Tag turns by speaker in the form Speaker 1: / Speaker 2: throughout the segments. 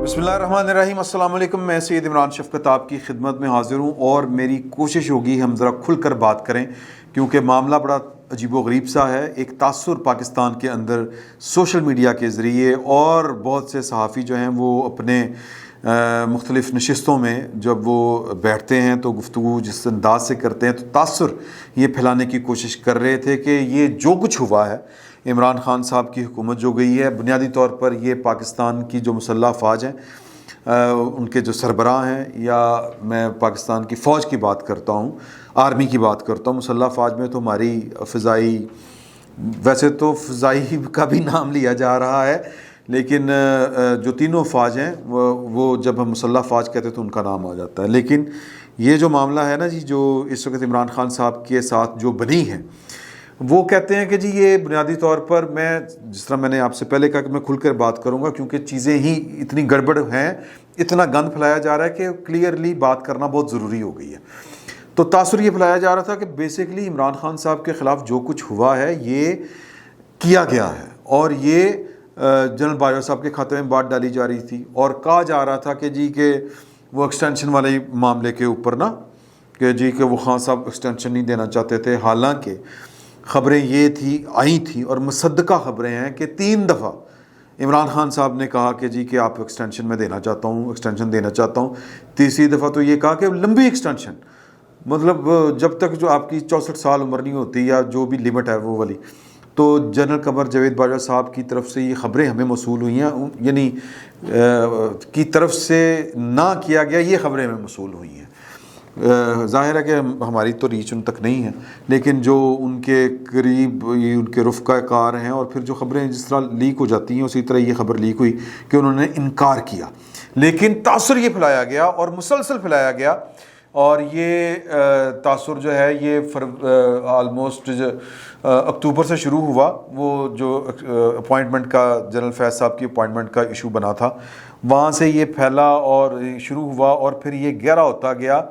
Speaker 1: بسم اللہ الرحمن الرحیم۔ السلام علیکم، میں سید عمران شفقت آپ کی خدمت میں حاضر ہوں، اور میری کوشش ہوگی ہم ذرا کھل کر بات کریں، کیونکہ معاملہ بڑا عجیب و غریب سا ہے۔ ایک تاثر پاکستان کے اندر سوشل میڈیا کے ذریعے، اور بہت سے صحافی جو ہیں وہ اپنے مختلف نشستوں میں جب وہ بیٹھتے ہیں تو گفتگو جس انداز سے کرتے ہیں تو تاثر یہ پھیلانے کی کوشش کر رہے تھے کہ یہ جو کچھ ہوا ہے، عمران خان صاحب کی حکومت جو گئی ہے، بنیادی طور پر یہ پاکستان کی جو مسلح افواج ہیں، ان کے جو سربراہ ہیں، یا میں پاکستان کی فوج کی بات کرتا ہوں، آرمی کی بات کرتا ہوں۔ مسلح افواج میں تو ہماری فضائی، ویسے تو فضائی کا بھی نام لیا جا رہا ہے، لیکن جو تینوں افواج ہیں وہ جب ہم مسلح افواج کہتے ہیں تو ان کا نام آ جاتا ہے۔ لیکن یہ جو معاملہ ہے نا جی، جو اس وقت عمران خان صاحب کے ساتھ جو بنی ہے، وہ کہتے ہیں کہ جی یہ بنیادی طور پر، میں جس طرح میں نے آپ سے پہلے کہا کہ میں کھل کر بات کروں گا، کیونکہ چیزیں ہی اتنی گڑبڑ ہیں، اتنا گند پھیلایا جا رہا ہے کہ کلیئرلی بات کرنا بہت ضروری ہو گئی ہے۔ تو تاثر یہ پھیلایا جا رہا تھا کہ بیسیکلی عمران خان صاحب کے خلاف جو کچھ ہوا ہے یہ کیا گیا ہے، اور یہ جنرل باجوہ صاحب کے کھاتے میں بات ڈالی جا رہی تھی، اور کہا جا رہا تھا کہ جی کہ وہ ایکسٹینشن والے معاملے کے اوپر نا، کہ جی کہ وہ خان صاحب ایکسٹینشن نہیں دینا چاہتے تھے، حالانکہ خبریں یہ آئی تھیں اور مصدقہ خبریں ہیں کہ 3 دفعہ عمران خان صاحب نے کہا کہ جی کہ آپ ایکسٹینشن میں دینا چاہتا ہوں، ایکسٹینشن دینا چاہتا ہوں۔ تیسری دفعہ تو یہ کہا کہ لمبی ایکسٹینشن، مطلب جب تک جو آپ کی 64 سال عمر نہیں ہوتی، یا جو بھی لمٹ ہے وہ والی۔ تو جنرل قمر جاوید باجوہ صاحب کی طرف سے یہ خبریں ہمیں موصول ہوئی ہیں، یعنی کی طرف سے نہ کیا گیا، یہ خبریں ہمیں موصول ہوئی ہیں۔ ظاہر ہے کہ ہماری تو ریچ ان تک نہیں ہے، لیکن جو ان کے قریب ان کے رفقا کار ہیں، اور پھر جو خبریں جس طرح لیک ہو جاتی ہیں اسی طرح یہ خبر لیک ہوئی کہ انہوں نے انکار کیا، لیکن تاثر یہ پھیلایا گیا اور مسلسل پھیلایا گیا، اور یہ تاثر جو ہے یہ آلموسٹ اکتوبر سے شروع ہوا۔ وہ جو اپوائنٹمنٹ کا، جنرل فیض صاحب کی اپوائنٹمنٹ کا ایشو بنا تھا، وہاں سے یہ پھیلا اور شروع ہوا، اور پھر یہ گہرا ہوتا گیا،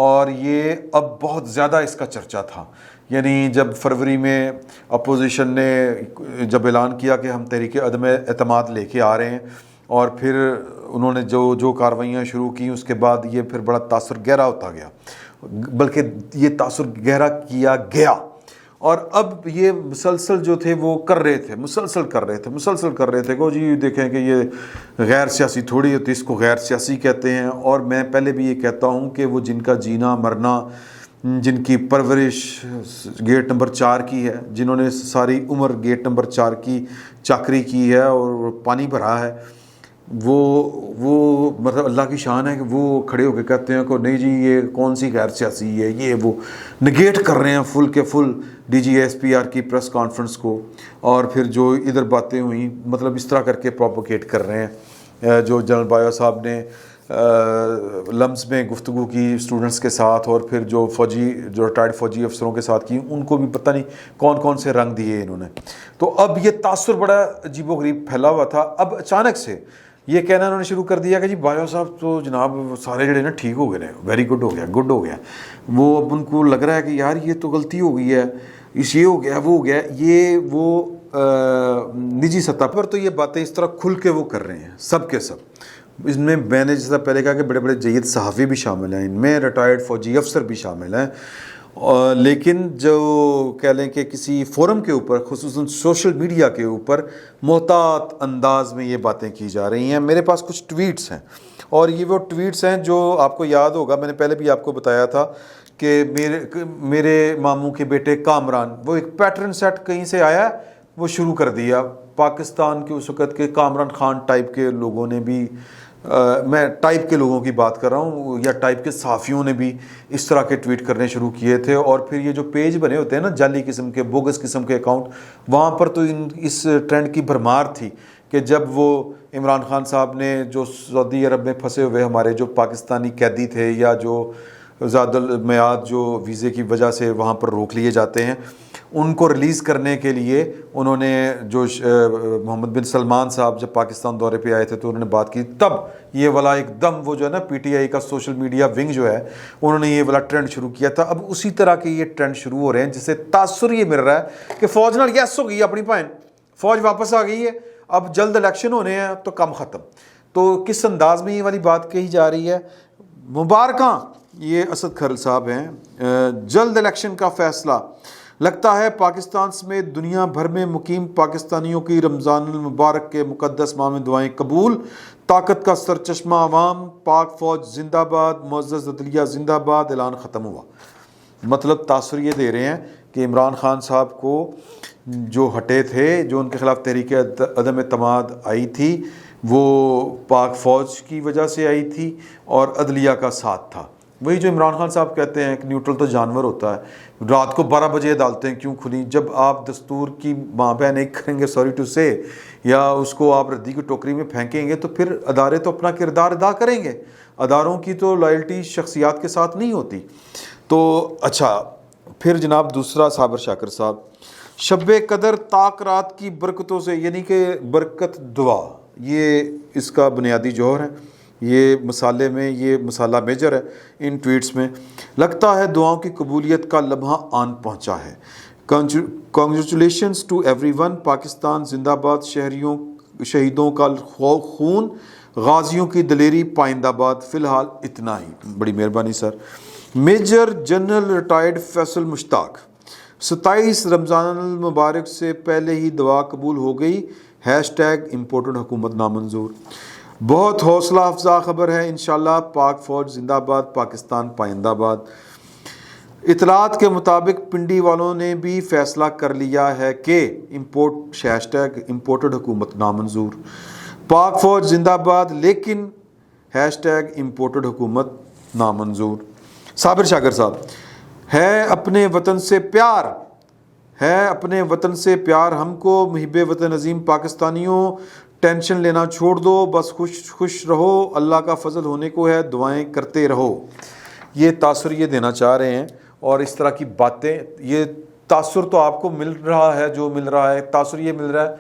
Speaker 1: اور یہ اب بہت زیادہ اس کا چرچا تھا۔ یعنی جب فروری میں اپوزیشن نے جب اعلان کیا کہ ہم تحریک عدم اعتماد لے کے آ رہے ہیں، اور پھر انہوں نے جو کارروائیاں شروع کی، اس کے بعد یہ پھر بڑا تاثر گہرا ہوتا گیا، بلکہ یہ تاثر گہرا کیا گیا، اور اب یہ مسلسل جو تھے وہ مسلسل کر رہے تھے کہ جی دیکھیں کہ یہ غیر سیاسی تھوڑی ہوتی، اس کو غیر سیاسی کہتے ہیں۔ اور میں پہلے بھی یہ کہتا ہوں کہ وہ جن کا جینا مرنا، جن کی پرورش گیٹ نمبر 4 کی ہے، جنہوں نے ساری عمر گیٹ نمبر 4 کی چاکری کی ہے اور پانی بھرا ہے، وہ مطلب اللہ کی شان ہے کہ وہ کھڑے ہو کے کہتے ہیں کہ نہیں جی یہ کون سی غیر سیاسی ہے، یہ وہ نگیٹ کر رہے ہیں فل کے فل D G S P R کی پریس کانفرنس کو، اور پھر جو ادھر باتیں ہوئیں مطلب اس طرح کر کے پروپوگیٹ کر رہے ہیں۔ جو جنرل باجوہ صاحب نے لمز میں گفتگو کی اسٹوڈنٹس کے ساتھ، اور پھر جو ریٹائرڈ فوجی افسروں کے ساتھ کی، ان کو بھی پتہ نہیں کون سے رنگ دیے انہوں نے۔ تو اب یہ تاثر بڑا عجیب و غریب پھیلا ہوا تھا۔ اب اچانک سے یہ کہنا انہوں نے شروع کر دیا کہ جی باجوہ صاحب تو جناب سارے جڑے نا ٹھیک ہو گئے، ویری گڈ ہو گیا۔ وہ اب ان کو لگ رہا ہے کہ یار یہ تو غلطی ہو گئی ہے، یہ ہو گیا، وہ ہو گیا، یہ وہ نجی سطح پر تو یہ باتیں اس طرح کھل کے وہ کر رہے ہیں سب کے سب۔ اس میں میں نے جیسا پہلے کہا کہ بڑے بڑے جید صحافی بھی شامل ہیں، ان میں ریٹائرڈ فوجی افسر بھی شامل ہیں، لیکن جو کہہ لیں کہ کسی فورم کے اوپر، خصوصاً سوشل میڈیا کے اوپر محتاط انداز میں یہ باتیں کی جا رہی ہیں۔ میرے پاس کچھ ٹویٹس ہیں، اور یہ وہ ٹویٹس ہیں جو آپ کو یاد ہوگا، میں نے پہلے بھی آپ کو بتایا تھا کہ میرے ماموں کے بیٹے کامران، وہ ایک پیٹرن سیٹ کہیں سے آیا، وہ شروع کر دیا پاکستان کے اس وقت کے کامران خان ٹائپ کے لوگوں نے بھی، میں ٹائپ کے لوگوں کی بات کر رہا ہوں، یا ٹائپ کے صحافیوں نے بھی اس طرح کے ٹویٹ کرنے شروع کیے تھے۔ اور پھر یہ جو پیج بنے ہوتے ہیں نا جعلی قسم کے، بوگس قسم کے اکاؤنٹ، وہاں پر تو اس ٹرینڈ کی بھرمار تھی کہ جب وہ عمران خان صاحب نے جو سعودی عرب میں پھنسے ہوئے ہمارے جو پاکستانی قیدی تھے، یا جو زاد المیعاد جو ویزے کی وجہ سے وہاں پر روک لیے جاتے ہیں، ان کو ریلیز کرنے کے لیے انہوں نے جو محمد بن سلمان صاحب جب پاکستان دورے پہ آئے تھے تو انہوں نے بات کی، تب یہ والا ایک دم وہ جو ہے نا پی ٹی آئی کا سوشل میڈیا ونگ جو ہے، انہوں نے یہ والا ٹرینڈ شروع کیا تھا۔ اب اسی طرح کے یہ ٹرینڈ شروع ہو رہے ہیں، جس سے تاثر یہ مل رہا ہے کہ فوج نال یس ہو گئی، اپنی بہن فوج واپس آ گئی ہے، اب جلد الیکشن ہونے ہیں تو کم ختم۔ تو کس انداز میں یہ والی بات کہی جا رہی ہے؟ مبارکاں، یہ اسد کھرل صاحب ہیں، جلد الیکشن کا فیصلہ، لگتا ہے پاکستان سمیت دنیا بھر میں مقیم پاکستانیوں کی رمضان المبارک کے مقدس ماہ میں دعائیں قبول، طاقت کا سرچشمہ عوام، پاک فوج زندہ باد، معزز عدلیہ زندہ باد، اعلان ختم ہوا۔ مطلب تاثر یہ دے رہے ہیں کہ عمران خان صاحب کو جو ہٹے تھے، جو ان کے خلاف تحریک عدم اعتماد آئی تھی، وہ پاک فوج کی وجہ سے آئی تھی اور عدلیہ کا ساتھ تھا۔ وہی جو عمران خان صاحب کہتے ہیں کہ نیوٹرل تو جانور ہوتا ہے، رات کو 12 بجے عدالتیں کیوں کھلی؟ جب آپ دستور کی ماں بہ نہیں کریں گے، سوری ٹو سے، یا اس کو آپ ردی کی ٹوکری میں پھینکیں گے، تو پھر ادارے تو اپنا کردار ادا کریں گے۔ اداروں کی تو لائلٹی شخصیات کے ساتھ نہیں ہوتی۔ تو اچھا، پھر جناب دوسرا صابر شاکر صاحب، شب قدر طاق رات کی برکتوں سے، یعنی کہ برکت دعا، یہ اس کا بنیادی جوہر ہے، یہ مسالے میں یہ مسالہ میجر ہے ان ٹویٹس میں۔ لگتا ہے دعاؤں کی قبولیت کا لمحہ آن پہنچا ہے۔ Congratulations to every one, Pakistan زندہ باد، شہیدوں کا خون، غازیوں کی دلیری پائندہ باد۔ فی الحال اتنا ہی، بڑی مہربانی سر۔ میجر جنرل ریٹائرڈ فیصل مشتاق، 27 رمضان المبارک سے پہلے ہی دعا قبول ہو گئی، #امپورٹڈ حکومت نامنظور۔ بہت حوصلہ افزا خبر ہے، انشاءاللہ پاک فوج زندہ باد، پاکستان پائندہ باد۔ اطلاعات کے مطابق پنڈی والوں نے بھی فیصلہ کر لیا ہے کہ امپورٹڈ حکومت نامنظور، پاک فوج زندہ باد، لیکن امپورٹڈ حکومت نامنظور۔ صابر شاکر صاحب، ہے اپنے وطن سے پیار، ہے اپنے وطن سے پیار ہم کو، محب وطن عظیم پاکستانیوں، ٹینشن لینا چھوڑ دو، بس خوش رہو، اللہ کا فضل ہونے کو ہے، دعائیں کرتے رہو۔ یہ تاثر یہ دینا چاہ رہے ہیں، اور اس طرح کی باتیں، یہ تاثر تو آپ کو مل رہا ہے، جو مل رہا ہے تاثر یہ مل رہا ہے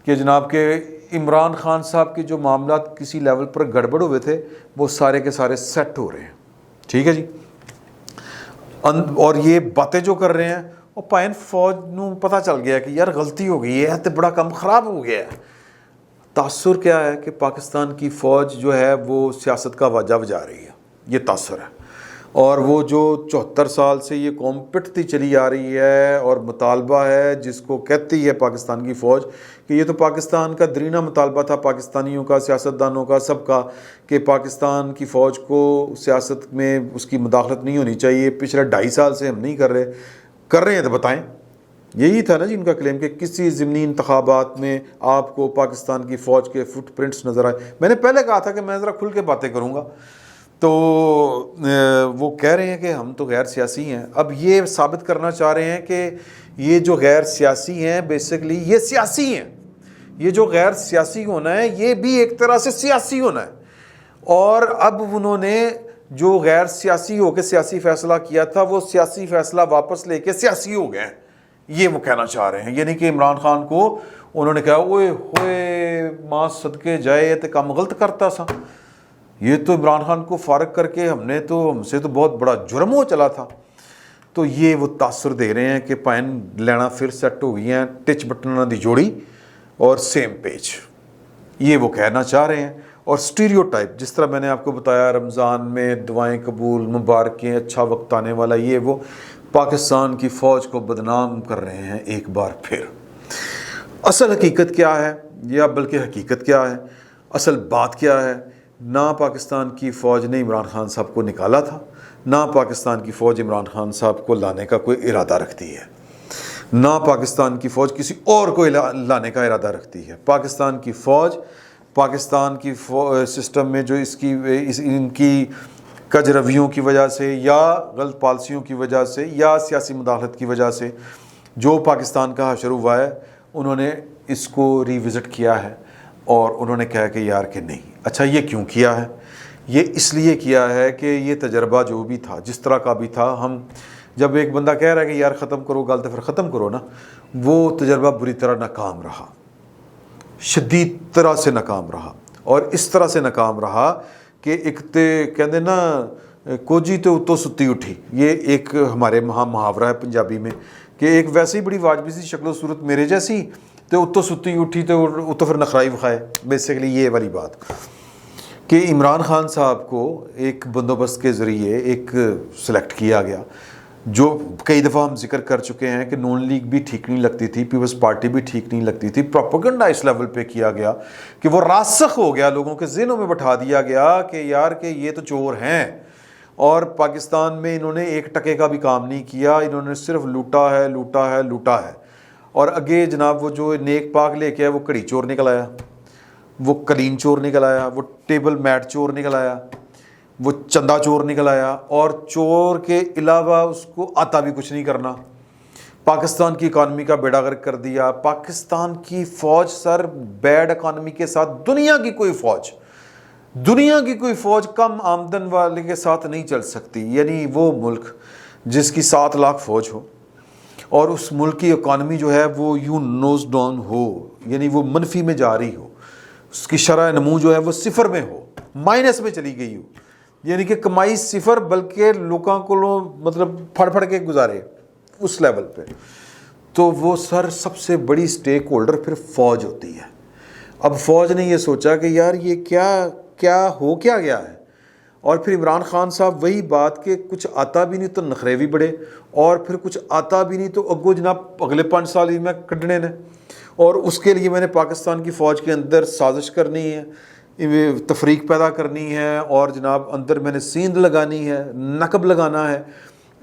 Speaker 1: کہ جناب کہ عمران خان صاحب کے جو معاملات کسی لیول پر گڑبڑ ہوئے تھے، وہ سارے کے سارے سیٹ ہو رہے ہیں۔ ٹھیک ہے جی، اور یہ باتیں جو کر رہے ہیں، وہ پائن فوج نو پتہ چل گیا کہ یار غلطی ہو گئی ہے، تو بڑا کم خراب ہو گیا ہے۔ تاثر کیا ہے کہ پاکستان کی فوج جو ہے وہ سیاست کا واجہ بجا رہی ہے، یہ تاثر ہے۔ اور وہ جو 74 سال سے یہ قوم پٹتی چلی آ رہی ہے، اور مطالبہ ہے جس کو کہتی ہے پاکستان کی فوج، کہ یہ تو پاکستان کا درینہ مطالبہ تھا، پاکستانیوں کا، سیاستدانوں کا، سب کا، کہ پاکستان کی فوج کو سیاست میں اس کی مداخلت نہیں ہونی چاہیے۔ پچھلے 2.5 سال سے ہم نہیں کر رہے ہیں، تو بتائیں۔ یہی تھا نا جی ان کا کلیم کہ کسی ضمنی انتخابات میں آپ کو پاکستان کی فوج کے فٹ پرنٹس نظر آئے۔ میں نے پہلے کہا تھا کہ میں ذرا کھل کے باتیں کروں گا، تو وہ کہہ رہے ہیں کہ ہم تو غیر سیاسی ہیں۔ اب یہ ثابت کرنا چاہ رہے ہیں کہ یہ جو غیر سیاسی ہیں، بیسیکلی یہ سیاسی ہیں۔ یہ جو غیر سیاسی ہونا ہے، یہ بھی ایک طرح سے سیاسی ہونا ہے۔ اور اب انہوں نے جو غیر سیاسی ہو کے سیاسی فیصلہ کیا تھا، وہ سیاسی فیصلہ واپس لے کے سیاسی ہو گئے ہیں، یہ وہ کہنا چاہ رہے ہیں۔ یعنی کہ عمران خان کو انہوں نے کہا، اوئے ہوئے ماں صدقے جائے تو کم غلط کرتا سا، یہ تو عمران خان کو فارغ کر کے ہم سے تو بہت بڑا جرم ہو چلا تھا۔ تو یہ وہ تاثر دے رہے ہیں کہ پائن لینا پھر سیٹ ہو گئی ہیں، ٹچ بٹن دی جوڑی اور سیم پیج، یہ وہ کہنا چاہ رہے ہیں۔ اور سٹیریو ٹائپ، جس طرح میں نے آپ کو بتایا، رمضان میں دعائیں قبول، مبارکیں، اچھا وقت آنے والا، یہ وہ پاکستان کی فوج کو بدنام کر رہے ہیں ایک بار پھر۔ اصل حقیقت کیا ہے، یا بلکہ حقیقت کیا ہے، اصل بات کیا ہے؟ نہ پاکستان کی فوج نے عمران خان صاحب کو نکالا تھا، نہ پاکستان کی فوج عمران خان صاحب کو لانے کا کوئی ارادہ رکھتی ہے، نہ پاکستان کی فوج کسی اور کو لانے کا ارادہ رکھتی ہے۔ پاکستان کی فوج، پاکستان کی سسٹم میں جو ان کی کج رویوں کی وجہ سے، یا غلط پالیسیوں کی وجہ سے، یا سیاسی مداخلت کی وجہ سے جو پاکستان کا حشر ہوا ہے، انہوں نے اس کو ریوزٹ کیا ہے، اور انہوں نے کہا کہ یار کہ نہیں۔ اچھا، یہ کیوں کیا ہے؟ یہ اس لیے کیا ہے کہ یہ تجربہ جو بھی تھا، جس طرح کا بھی تھا، ہم جب ایک بندہ کہہ رہا ہے کہ یار ختم کرو گل، تو پھر ختم کرو نا، وہ تجربہ بری طرح ناکام رہا، شدید طرح سے ناکام رہا، اور اس طرح سے ناکام رہا کہ ایک تے کہندے نا کوجی تو اتو ستی اٹھی، یہ ایک ہمارے محاورہ ہے پنجابی میں، کہ ایک ویسے ہی بڑی واجبی سی شکل و صورت میرے جیسی، تو اتو ستی اٹھی تو پھر نخرائی وکھائے، بیسیکلی یہ والی بات۔ کہ عمران خان صاحب کو ایک بندوبست کے ذریعے ایک سلیکٹ کیا گیا، جو کئی دفعہ ہم ذکر کر چکے ہیں کہ نون لیگ بھی ٹھیک نہیں لگتی تھی، پیپلز پارٹی بھی ٹھیک نہیں لگتی تھی، پروپیگنڈا اس لیول پہ کیا گیا کہ وہ راسخ ہو گیا، لوگوں کے ذہنوں میں بٹھا دیا گیا کہ یار کہ یہ تو چور ہیں، اور پاکستان میں انہوں نے ایک ٹکے کا بھی کام نہیں کیا، انہوں نے صرف لوٹا ہے لوٹا ہے لوٹا ہے۔ اور اگے جناب وہ جو نیک پاک لے کے آیا وہ کڑی چور نکل آیا، وہ قلین چور نکل آیا، وہ ٹیبل میٹ چور نکل آیا، وہ چندہ چور نکل آیا، اور چور کے علاوہ اس کو آتا بھی کچھ نہیں کرنا۔ پاکستان کی اکانومی کا بیڑا غرق کر دیا۔ پاکستان کی فوج سر بیڈ اکانومی کے ساتھ دنیا کی کوئی فوج کم آمدن والے کے ساتھ نہیں چل سکتی، یعنی وہ ملک جس کی 7 لاکھ فوج ہو اور اس ملک کی اکانومی جو ہے وہ یوں نوز ڈاؤن ہو، یعنی وہ منفی میں جاری ہو، اس کی شرح نمو جو ہے وہ صفر میں ہو، مائنس میں چلی گئی ہو، یعنی کہ کمائی صفر بلکہ لوگوں کو مطلب پھڑ پھڑ کے گزارے اس لیول پہ، تو وہ سر سب سے بڑی سٹیک ہولڈر پھر فوج ہوتی ہے۔ اب فوج نے یہ سوچا کہ یار یہ کیا ہو کیا گیا ہے، اور پھر عمران خان صاحب وہی بات کہ کچھ آتا بھی نہیں تو نخرے بھی بڑے، اور پھر کچھ آتا بھی نہیں تو اگو جناب اگلے 5 سال ہی میں کڈنے نے، اور اس کے لیے میں نے پاکستان کی فوج کے اندر سازش کرنی ہے، تفریق پیدا کرنی ہے، اور جناب اندر میں نے سیند لگانی ہے، نقب لگانا ہے،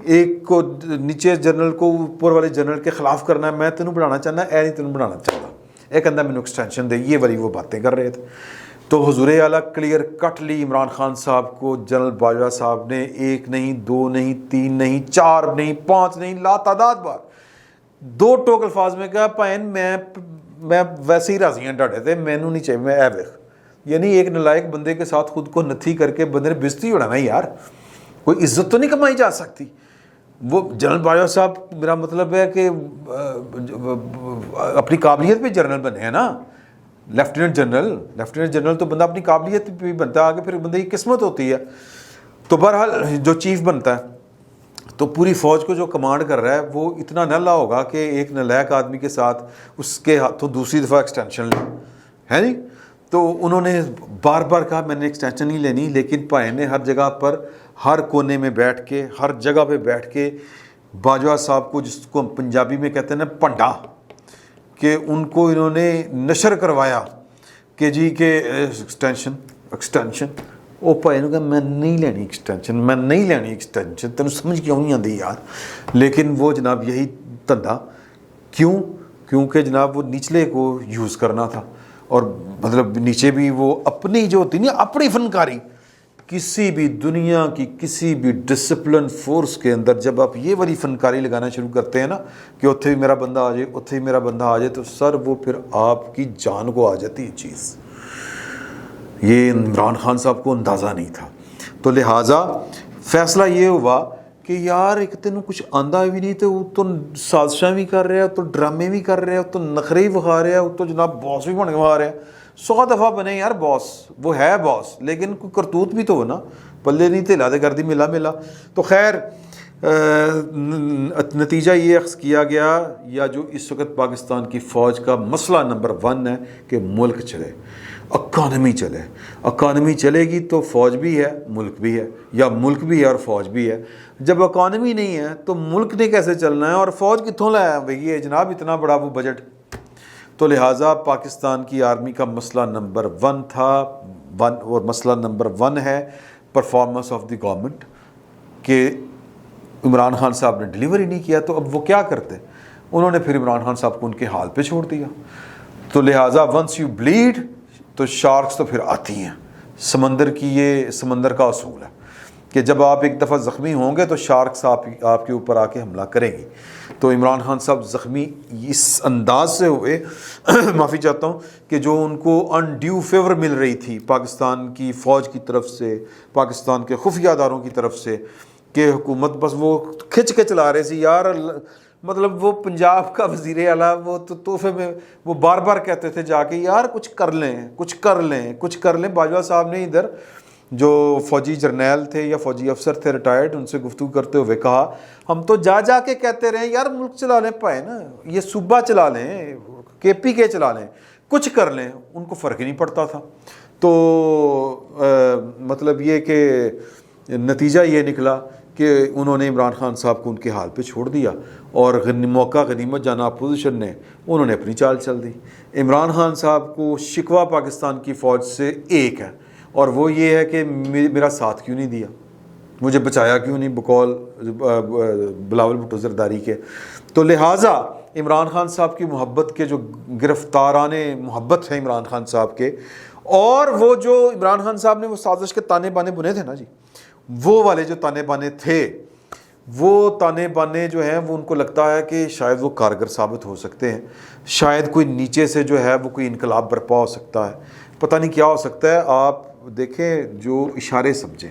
Speaker 1: ایک کو نیچے جنرل کو اوپر والے جنرل کے خلاف کرنا ہے، میں تینوں بڑھانا چاہنا اے نہیں تینوں بڑھانا چاہتا، ایک اندر میں نے ایکسٹینشن دے، یہ والی وہ باتیں کر رہے تھے۔ تو حضور اعلیٰ کلیئر کٹلی عمران خان صاحب کو جنرل باجوہ صاحب نے 1 نہیں 2 نہیں 3 نہیں 4 نہیں 5 نہیں لا تعداد بار 2 ٹوک الفاظ میں کہا پائن میں ویسے ہی راضی ہیں ڈاٹے تھے، مینوں نہیں چاہیے، میں اے ویخ، یعنی ایک نلائق بندے کے ساتھ خود کو نتھی کر کے بندے نے بےزتی اڑانا یار، کوئی عزت تو نہیں کمائی جا سکتی۔ وہ جنرل باجوہ صاحب میرا مطلب ہے کہ اپنی قابلیت پہ جنرل بنے ہیں نا، لیفٹیننٹ جنرل تو بندہ اپنی قابلیت پہ بھی بنتا ہے، آگے پھر بندے کی قسمت ہوتی ہے۔ تو بہرحال جو چیف بنتا ہے تو پوری فوج کو جو کمانڈ کر رہا ہے وہ اتنا نلا ہوگا کہ ایک نلائق آدمی کے ساتھ اس کے ہاتھوں دوسری دفعہ ایکسٹینشن لے ہے نہیں۔ تو انہوں نے بار بار کہا میں نے ایکسٹینشن نہیں لینی، لیکن بھائی نے ہر جگہ پر ہر کونے میں بیٹھ کے ہر جگہ پہ بیٹھ کے باجوہ صاحب کو، جس کو ہم پنجابی میں کہتے ہیں نا پنڈا، کہ ان کو انہوں نے نشر کروایا کہ جی کہ ایکسٹینشن وہ بھائی نے کہا میں نہیں لینی ایکسٹینشن، تینوں سمجھ کیوں نہیں آتی یار۔ لیکن وہ جناب یہی دھندا، کیونکہ جناب وہ نچلے کو یوز کرنا تھا، اور مطلب نیچے بھی وہ اپنی جو ہوتی نا اپنی فنکاری، کسی بھی دنیا کی کسی بھی ڈسپلن فورس کے اندر جب آپ یہ والی فنکاری لگانا شروع کرتے ہیں نا کہ اتھے بھی میرا بندہ آ جائے اتھے بھی میرا بندہ آ جائے، تو سر وہ پھر آپ کی جان کو آ جاتی ہے چیز۔ یہ عمران خان صاحب کو اندازہ نہیں تھا، تو لہٰذا فیصلہ یہ ہوا کہ یار ایک تینوں کچھ آندہ بھی نہیں، تو تو سازشاں بھی کر رہے ہو، تو ڈرامے بھی کر رہے ہو، تو نخرے بھی بخا رہے ہو، تو جناب باس بھی بن کے رہے ہیں۔ 100 دفعہ بنے یار باس، وہ ہے باس، لیکن کوئی کرتوت بھی تو ہو نا، پلے نہیں تھیلا دے کر دی ملا۔ تو خیر نتیجہ یہ اخذ کیا گیا، یا جو اس وقت پاکستان کی فوج کا مسئلہ نمبر 1 ہے کہ ملک چلے، اکانومی چلے گی تو فوج بھی ہے ملک بھی ہے، یا ملک بھی ہے اور فوج بھی ہے۔ جب اکانومی نہیں ہے تو ملک نے کیسے چلنا ہے، اور فوج کتوں لایا بھئی جناب اتنا بڑا وہ بجٹ۔ تو لہٰذا پاکستان کی آرمی کا مسئلہ نمبر 1 تھا، اور مسئلہ نمبر 1 ہے پرفارمنس آف دی گورنمنٹ، کہ عمران خان صاحب نے ڈیلیوری نہیں کیا، تو اب وہ کیا کرتے؟ انہوں نے پھر عمران خان صاحب کو ان کے حال پہ چھوڑ دیا۔ تو لہٰذا ونس یو بلیڈ تو شارکس تو پھر آتی ہیں، یہ سمندر کا اصول ہے کہ جب آپ ایک دفعہ زخمی ہوں گے تو شارکس آپ کے اوپر آ کے حملہ کریں گی۔ تو عمران خان صاحب زخمی اس انداز سے ہوئے معافی چاہتا ہوں کہ جو ان کو انڈیو فیور مل رہی تھی پاکستان کی فوج کی طرف سے، پاکستان کے خفیہ اداروں کی طرف سے، کہ حکومت بس وہ کھچ کے چلا رہے تھی یار۔ مطلب وہ پنجاب کا وزیر اعلیٰ وہ تو تحفے میں وہ بار بار کہتے تھے جا کے یار کچھ کر لیں۔ باجوہ صاحب نے ادھر جو فوجی جرنیل تھے یا فوجی افسر تھے ریٹائرڈ، ان سے گفتگو کرتے ہوئے کہا ہم تو جا کے کہتے رہے یار ملک چلا لیں، پائے نا یہ صوبہ چلا لیں، کے پی کے چلا لیں، کچھ کر لیں ان کو فرق ہی نہیں پڑتا تھا. تو مطلب یہ کہ نتیجہ یہ نکلا کہ انہوں نے عمران خان صاحب کو ان کے حال پہ چھوڑ دیا اور موقع غنیمت جانا اپوزیشن نے انہوں نے اپنی چال چل دی. عمران خان صاحب کو شکوہ پاکستان کی فوج سے ایک ہے اور وہ یہ ہے کہ میرا ساتھ کیوں نہیں دیا, مجھے بچایا کیوں نہیں بقول بلاول بھٹو زرداری کے. تو لہٰذا عمران خان صاحب کی محبت کے جو گرفتاران محبت ہیں عمران خان صاحب کے, اور وہ جو عمران خان صاحب نے وہ سازش کے تانے بانے بنے تھے نا جی, وہ والے جو تانے بانے تھے, وہ تانے بانے جو ہیں وہ ان کو لگتا ہے کہ شاید وہ کارگر ثابت ہو سکتے ہیں, شاید کوئی نیچے سے جو ہے وہ کوئی انقلاب برپا ہو سکتا ہے, پتہ نہیں کیا ہو سکتا ہے. آپ دیکھیں جو اشارے سمجھیں,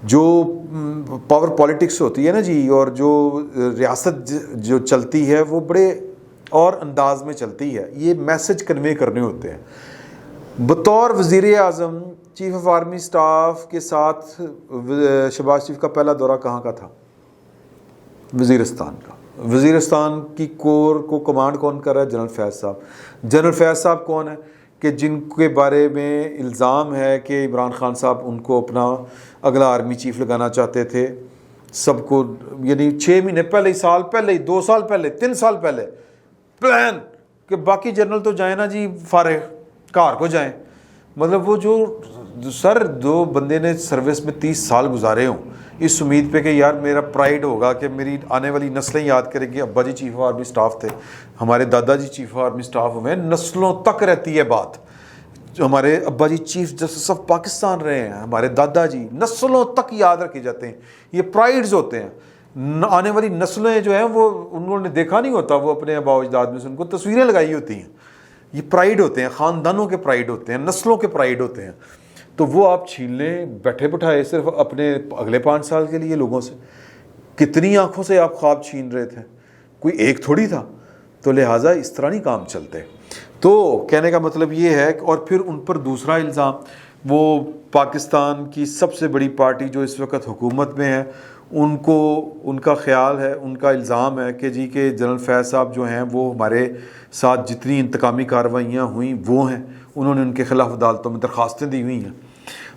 Speaker 1: جو پاور پالیٹکس ہوتی ہے نا جی, اور جو ریاست جو چلتی ہے وہ بڑے اور انداز میں چلتی ہے, یہ میسج کنوے کرنے ہوتے ہیں. بطور وزیر اعظم چیف آف آرمی سٹاف کے ساتھ شہباز شریف کا پہلا دورہ کہاں کا تھا؟ وزیرستان کا. وزیرستان کی کور کو کمانڈ کون کر رہا ہے؟ جنرل فیض صاحب. جنرل فیض صاحب کون ہے کہ جن کے بارے میں الزام ہے کہ عمران خان صاحب ان کو اپنا اگلا آرمی چیف لگانا چاہتے تھے, سب کو یعنی 6 مہینے پہلے, سال پہلے, 2 سال پہلے, 3 سال پہلے پلان کہ باقی جنرل تو جائیں نا جی فارغ کار کو جائیں. مطلب وہ جو سر دو بندے نے سروس میں 30 سال گزارے ہوں اس امید پہ کہ یار میرا پرائیڈ ہوگا کہ میری آنے والی نسلیں یاد کریں گی ابا جی چیف آف آرمی سٹاف تھے, ہمارے دادا جی چیف آف آرمی سٹاف ہوئے, نسلوں تک رہتی ہے بات. جو ہمارے ابا جی چیف جسٹس آف پاکستان رہے ہیں, ہمارے دادا جی, نسلوں تک یاد رکھے جاتے ہیں. یہ پرائیڈز ہوتے ہیں. آنے والی نسلیں جو ہیں وہ انہوں نے دیکھا نہیں ہوتا, وہ اپنے آباء و اجداد میں سے ان کو تصویریں لگائی ہوتی ہیں. یہ پرائیڈ ہوتے ہیں, خاندانوں کے پرائیڈ ہوتے ہیں, نسلوں کے پرائیڈ ہوتے ہیں. تو وہ آپ چھین لیں بیٹھے بٹھائے صرف اپنے اگلے 5 سال کے لیے لوگوں سے. کتنی آنکھوں سے آپ خواب چھین رہے تھے, کوئی ایک تھوڑی تھا. تو لہٰذا اس طرح نہیں کام چلتے. تو کہنے کا مطلب یہ ہے. اور پھر ان پر دوسرا الزام, وہ پاکستان کی سب سے بڑی پارٹی جو اس وقت حکومت میں ہے, ان کو ان کا خیال ہے, ان کا الزام ہے کہ جی کہ جنرل فیض صاحب جو ہیں وہ ہمارے ساتھ جتنی انتقامی کارروائیاں ہوئیں وہ ہیں, انہوں نے ان کے خلاف عدالتوں میں درخواستیں دی ہوئی ہیں.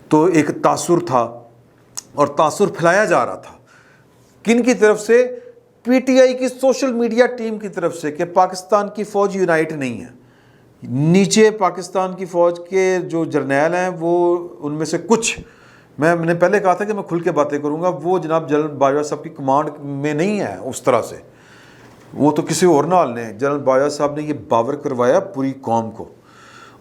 Speaker 1: تو ایک تاثر تھا اور تاثر پھیلایا جا رہا تھا کن کی طرف سے؟ پی ٹی آئی کی سوشل میڈیا ٹیم کی طرف سے, کہ پاکستان کی فوج یونائٹ نہیں ہے. نیچے پاکستان کی فوج کے جو جرنیل ہیں وہ ان میں سے کچھ, میں نے پہلے کہا تھا کہ میں کھل کے باتیں کروں گا, وہ جناب جنرل باجوہ صاحب کی کمانڈ میں نہیں ہے اس طرح سے, وہ تو کسی اور نال نے. جنرل باجوہ صاحب نے یہ باور کروایا پوری قوم کو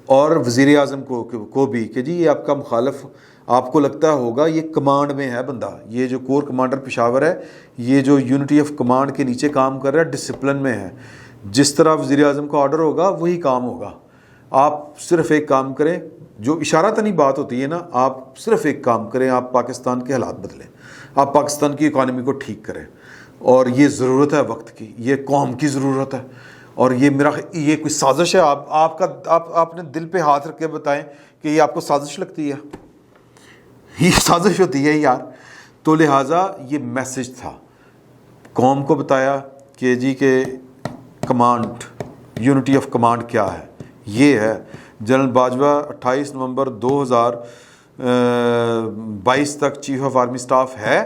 Speaker 1: اور وزیر اعظم کو بھی کہ جی یہ آپ کا مخالف آپ کو لگتا ہوگا یہ کمانڈ میں ہے بندہ, یہ جو کور کمانڈر پشاور ہے یہ جو یونٹی آف کمانڈ کے نیچے کام کر رہا ہے, ڈسپلن میں ہے, جس طرح وزیر اعظم کا آرڈر ہوگا وہی کام ہوگا. آپ صرف ایک کام کریں, جو اشارہ تنی بات ہوتی ہے نا, آپ صرف ایک کام کریں, آپ پاکستان کے حالات بدلیں, آپ پاکستان کی اکانومی کو ٹھیک کریں. اور یہ ضرورت ہے وقت کی, یہ قوم کی ضرورت ہے. اور یہ یہ کوئی سازش ہے؟ آپ نے دل پہ ہاتھ رکھ کے بتائیں کہ یہ آپ کو سازش لگتی ہے؟ یہ سازش ہوتی ہے یار. تو لہٰذا یہ میسج تھا, قوم کو بتایا کہ جی کہ کمانڈ, یونٹی آف کمانڈ کیا ہے, یہ ہے. جنرل باجوہ 28 نومبر 2022 تک چیف آف آرمی سٹاف ہے.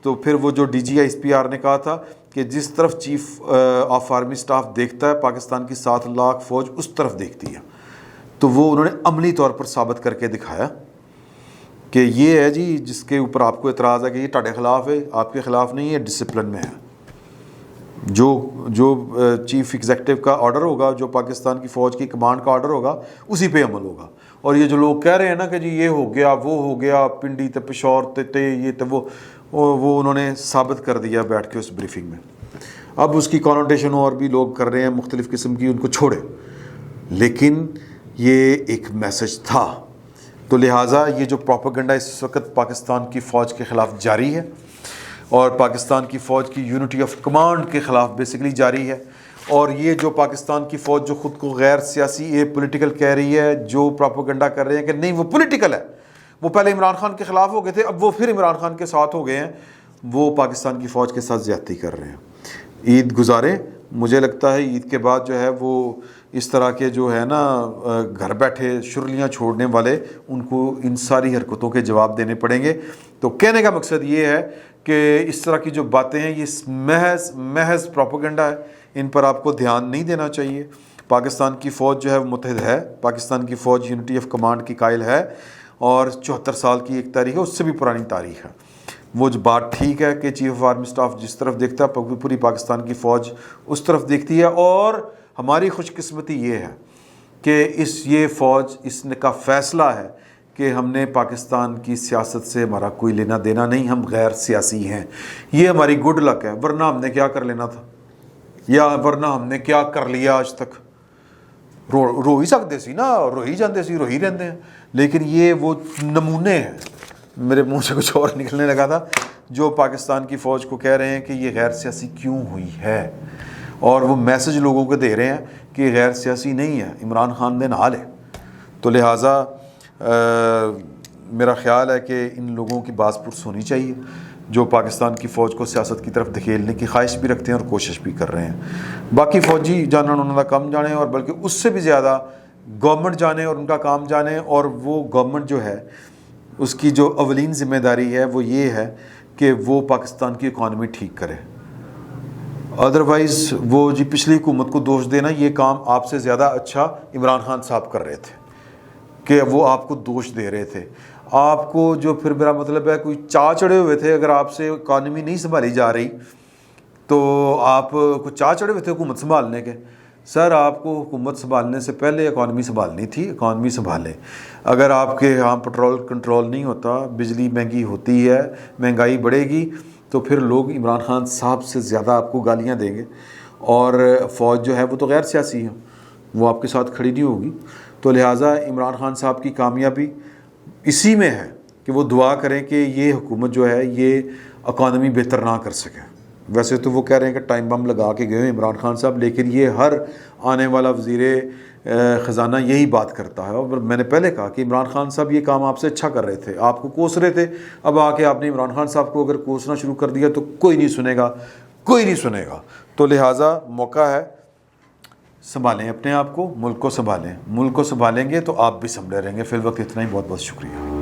Speaker 1: تو پھر وہ جو D G S P R نے کہا تھا کہ جس طرف چیف آف آرمی سٹاف دیکھتا ہے پاکستان کی 7 لاکھ فوج اس طرف دیکھتی ہے. تو وہ انہوں نے عملی طور پر ثابت کر کے دکھایا کہ یہ ہے جی جس کے اوپر آپ کو اعتراض ہے کہ یہ تہاڈے خلاف ہے, آپ کے خلاف نہیں ہے, ڈسپلن میں ہے. جو چیف ایگزیکٹو کا آرڈر ہوگا, جو پاکستان کی فوج کی کمانڈ کا آرڈر ہوگا, اسی پہ عمل ہوگا. اور یہ جو لوگ کہہ رہے ہیں نا کہ جی یہ ہو گیا وہ ہو گیا, پنڈی تے پشور تے یہ تے وہ انہوں نے ثابت کر دیا بیٹھ کے اس بریفنگ میں. اب اس کی کانوٹیشن اور بھی لوگ کر رہے ہیں مختلف قسم کی, ان کو چھوڑے, لیکن یہ ایک میسج تھا. تو لہٰذا یہ جو پروپیگنڈا اس وقت پاکستان کی فوج کے خلاف جاری ہے اور پاکستان کی فوج کی یونٹی آف کمانڈ کے خلاف بیسیکلی جاری ہے, اور یہ جو پاکستان کی فوج جو خود کو غیر سیاسی پولیٹیکل کہہ رہی ہے, جو پروپیگنڈا کر رہے ہیں کہ نہیں وہ پولیٹیکل ہے, وہ پہلے عمران خان کے خلاف ہو گئے تھے, اب وہ پھر عمران خان کے ساتھ ہو گئے ہیں, وہ پاکستان کی فوج کے ساتھ زیادتی کر رہے ہیں. عید گزاریں, مجھے لگتا ہے عید کے بعد جو ہے وہ اس طرح کے جو ہے نا گھر بیٹھے شرلیاں چھوڑنے والے، ان کو ان ساری حرکتوں کے جواب دینے پڑیں گے۔ تو کہنے کا مقصد یہ ہے کہ اس طرح کی جو باتیں ہیں یہ محض پروپیگنڈا ہے، ان پر آپ کو دھیان نہیں دینا چاہیے۔ پاکستان کی فوج جو ہے وہ متحد ہے، پاکستان کی فوج یونٹی آف کمانڈ کی قائل ہے، اور 74 سال کی ایک تاریخ ہے، اس سے بھی پرانی تاریخ ہے۔ وہ جو بات ٹھیک ہے کہ چیف آف آرمی اسٹاف جس طرف دیکھتا ہے پوری پاکستان کی فوج اس طرف دیکھتی ہے، اور ہماری خوش قسمتی یہ ہے کہ یہ فوج اس کا فیصلہ ہے کہ ہم نے پاکستان کی سیاست سے ہمارا کوئی لینا دینا نہیں، ہم غیر سیاسی ہیں۔ یہ ہماری گڈ لک ہے، ورنہ ہم نے کیا کر لینا تھا، یا ورنہ ہم نے کیا کر لیا آج تک۔ رو ہی سکتے سی نا، رو ہی جاندے سی، رو ہی رہتے ہیں۔ لیکن یہ وہ نمونے ہیں، میرے منہ سے کچھ اور نکلنے لگا تھا، جو پاکستان کی فوج کو کہہ رہے ہیں کہ یہ غیر سیاسی کیوں ہوئی ہے، اور وہ میسج لوگوں کو دے رہے ہیں کہ یہ غیر سیاسی نہیں ہے، عمران خان دے نال ہے۔ تو لہٰذا میرا خیال ہے کہ ان لوگوں کی باز پرس ہونی چاہیے جو پاکستان کی فوج کو سیاست کی طرف دھکیلنے کی خواہش بھی رکھتے ہیں اور کوشش بھی کر رہے ہیں۔ باقی فوجی جانن انہوں نے کم جانے، اور بلکہ اس سے بھی زیادہ گورنمنٹ جانے اور ان کا کام جانے، اور وہ گورنمنٹ جو ہے اس کی جو اولین ذمہ داری ہے وہ یہ ہے کہ وہ پاکستان کی اکانومی ٹھیک کرے۔ ادروائز وہ جی پچھلی حکومت کو دوش دینا، یہ کام آپ سے زیادہ اچھا عمران خان صاحب کر رہے تھے، کہ وہ آپ کو دوش دے رہے تھے۔ آپ کو جو پھر میرا مطلب ہے کوئی چڑھے ہوئے تھے، اگر آپ سے اکانومی نہیں سنبھالی جا رہی تو آپ کو چڑھے ہوئے تھے حکومت سنبھالنے کے۔ سر آپ کو حکومت سنبھالنے سے پہلے اکانومی سنبھالنی تھی، اکانومی سنبھالیں۔ اگر آپ کے یہاں پٹرول کنٹرول نہیں ہوتا، بجلی مہنگی ہوتی ہے، مہنگائی بڑھے گی، تو پھر لوگ عمران خان صاحب سے زیادہ آپ کو گالیاں دیں گے، اور فوج جو ہے وہ تو غیر سیاسی ہے، وہ آپ کے ساتھ کھڑی نہیں ہوگی۔ تو لہٰذا عمران خان صاحب کی کامیابی اسی میں ہے کہ وہ دعا کریں کہ یہ حکومت جو ہے یہ اکانومی بہتر نہ کر سکے۔ ویسے تو وہ کہہ رہے ہیں کہ ٹائم بم لگا کے گئے ہیں عمران خان صاحب، لیکن یہ ہر آنے والا وزیر خزانہ یہی بات کرتا ہے۔ اور میں نے پہلے کہا کہ عمران خان صاحب یہ کام آپ سے اچھا کر رہے تھے، آپ کو کوس رہے تھے، اب آ کے آپ نے عمران خان صاحب کو اگر کوسنا شروع کر دیا تو کوئی نہیں سنے گا، کوئی نہیں سنے گا۔ تو لہٰذا موقع ہے، سنبھالیں اپنے آپ کو، ملک کو سنبھالیں۔ ملک کو سنبھالیں گے تو آپ بھی سنبھلے رہیں گے۔ فی الوقت اتنا ہی، بہت بہت شکریہ۔